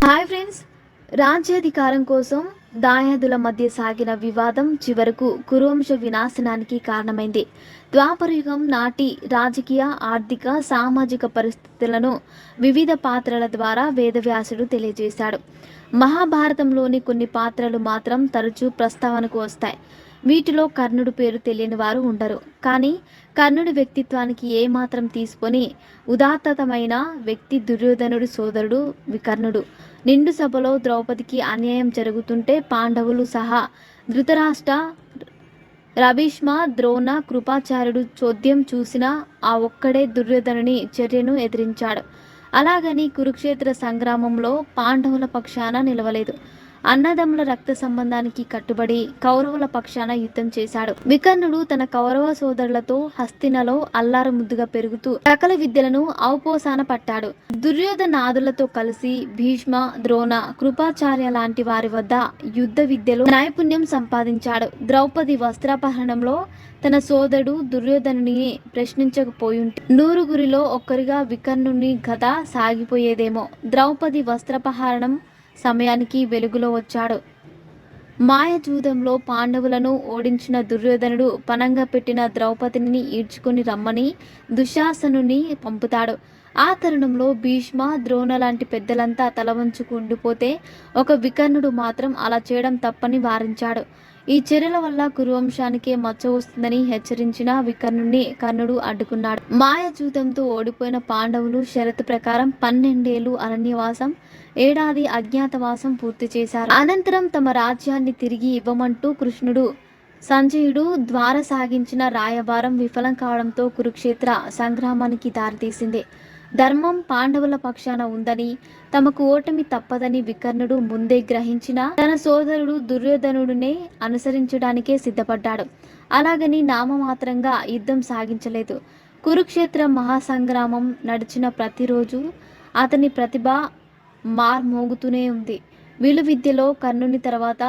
Hi friends, రాజ్యాధికారం కోసం దాయాదుల మధ్య సాగిన వివాదం చివరకు కురువంశ వినాశనానికి కారణమైంది. ద్వాపరయుగం నాటి రాజకీయ, ఆర్థిక, సామాజిక పరిస్థితులను వివిధ పాత్రల ద్వారా వేదవ్యాసుడు తెలియజేశాడు. మహాభారతంలోని కొన్ని పాత్రలు మాత్రం తరచూ ప్రస్తావనకు వస్తాయి. వీటిలో కర్ణుడు పేరు తెలియని వారు ఉండరు. కానీ కర్ణుడి వ్యక్తిత్వానికి ఏమాత్రం తీసుకొని ఉదాత్తమైన వ్యక్తి దుర్యోధనుడి సోదరుడు వికర్ణుడు. నిండు సభలో ద్రౌపదికి అన్యాయం జరుగుతుంటే పాండవులు సహా ధృతరాష్ట్ర, రభీష్మ, ద్రోణ, కృపాచార్యుడు చోద్యం చూసిన ఆ ఒక్కడే దుర్యోధనుని చర్యను ఎదిరించాడు. అలాగని కురుక్షేత్ర సంగ్రామంలో పాండవుల పక్షాన నిలవలేదు. అన్నదమ్ముల రక్త సంబంధానికి కట్టుబడి కౌరవుల పక్షాన యుద్ధం చేశాడు. వికర్ణుడు తన కౌరవ సోదరులతో హస్తినలో అల్లారు ముద్దుగా పెరుగుతూ సకల విద్యలను ఔపోసాన పట్టాడు. దుర్యోధనాదులతో కలిసి భీష్మ, ద్రోణ, కృపాచార్య లాంటి వారి వద్ద యుద్ధ విద్యలో నైపుణ్యం సంపాదించాడు. ద్రౌపది వస్త్రాపహరణంలో తన సోదరుడు దుర్యోధనుని ప్రశ్నించకపోయుంటే నూరుగురిలో ఒక్కరిగా వికర్ణుని కథ సాగిపోయేదేమో. ద్రౌపది వస్త్రాపహరణం సమయానికి వెలుగులో వచ్చాడు. మాయజూదంలో పాండవులను ఓడించిన దుర్యోధనుడు పనంగా పెట్టిన ద్రౌపదిని ఈడ్చుకుని రమ్మని దుశ్శాసనుని పంపుతాడు. ఆ తరుణంలో భీష్మ, ద్రోణ లాంటి పెద్దలంతా తలవంచుకుండిపోతే ఒక వికర్ణుడు మాత్రం అలా చేయడం తప్పని వారించాడు. ఈ చర్యల వల్ల కురువంశానికే మచ్చ వస్తుందని హెచ్చరించిన వికర్ణుడిని కర్ణుడు అడ్డుకున్నాడు. మాయజూతంతో ఓడిపోయిన పాండవులు షరతు ప్రకారం 12 ఏళ్లు అరణ్యవాసం, 1 ఏడాది అజ్ఞాతవాసం పూర్తి చేశారు. అనంతరం తమ రాజ్యాన్ని తిరిగి ఇవ్వమంటూ కృష్ణుడు, సంజయుడు ద్వార సాగించిన రాయబారం విఫలం కావడంతో కురుక్షేత్ర సంగ్రామానికి దారితీసింది. ధర్మం పాండవుల పక్షాన ఉందని, తమకు ఓటమి తప్పదని వికర్ణుడు ముందే గ్రహించిన తన సోదరుడు దుర్యోధనుడినే అనుసరించడానికే సిద్ధపడ్డాడు. అలాగని నామమాత్రంగా యుద్ధం సాగించలేదు. కురుక్షేత్ర మహాసంగ్రామం నడిచిన ప్రతిరోజు అతని ప్రతిభ మార్మోగుతూనే ఉంది. విలువిద్యలో కర్ణుని తర్వాత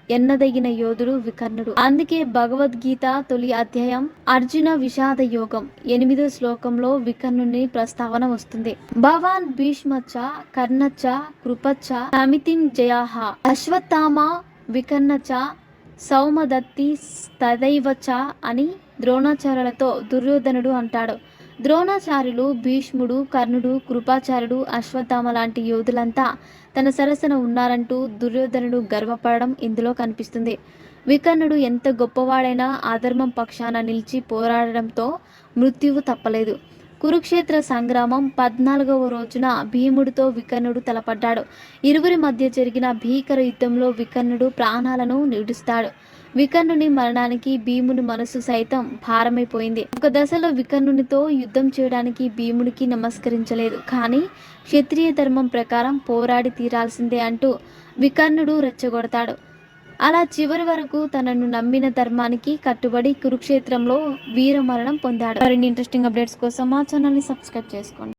ఎన్నదగిన యోధుడు వికర్ణుడు. అందుకే భగవద్గీత తొలి అధ్యాయం అర్జున విషాద యోగం 8వ శ్లోకంలో వికర్ణుని ప్రస్తావన వస్తుంది. భవాన్ భీష్మచ్చ కర్ణచ్చ కృపచ్చ సమితిన్ జయాహ అశ్వత్థామ వికర్ణచ్చ సౌమదత్తి తదైవచ అని ద్రోణాచార్యులతో దుర్యోధనుడు అంటాడు. ద్రోణాచార్యులు, భీష్ముడు, కర్ణుడు, కృపాచార్యుడు, అశ్వత్థామ లాంటి యోధులంతా తన సరసన ఉన్నారంటూ దుర్యోధనుడు గర్వపడడం ఇందులో కనిపిస్తుంది. వికర్ణుడు ఎంత గొప్పవాడైనా అధర్మం పక్షాన నిలిచి పోరాడడంతో మృత్యువు తప్పలేదు. కురుక్షేత్ర సంగ్రామం 14వ రోజున భీముడితో వికర్ణుడు తలపడ్డాడు. ఇరువురి మధ్య జరిగిన భీకర యుద్ధంలో వికర్ణుడు ప్రాణాలను విడుస్తాడు. వికర్ణుని మరణానికి భీముని మనసు సైతం భారమైపోయింది. ఒక దశలో వికర్ణునితో యుద్ధం చేయడానికి భీముడికి నమస్కరించలేదు. కానీ క్షత్రియ ధర్మం ప్రకారం పోరాడి తీరాల్సిందే అంటూ వికర్ణుడు రెచ్చగొడతాడు. అలా చివరి వరకు తనను నమ్మిన ధర్మానికి కట్టుబడి కురుక్షేత్రంలో వీరమరణం పొందాడు. మరిన్ని ఇంట్రెస్టింగ్ అప్డేట్స్ కోసం మా ఛానల్ని సబ్స్క్రైబ్ చేసుకోండి.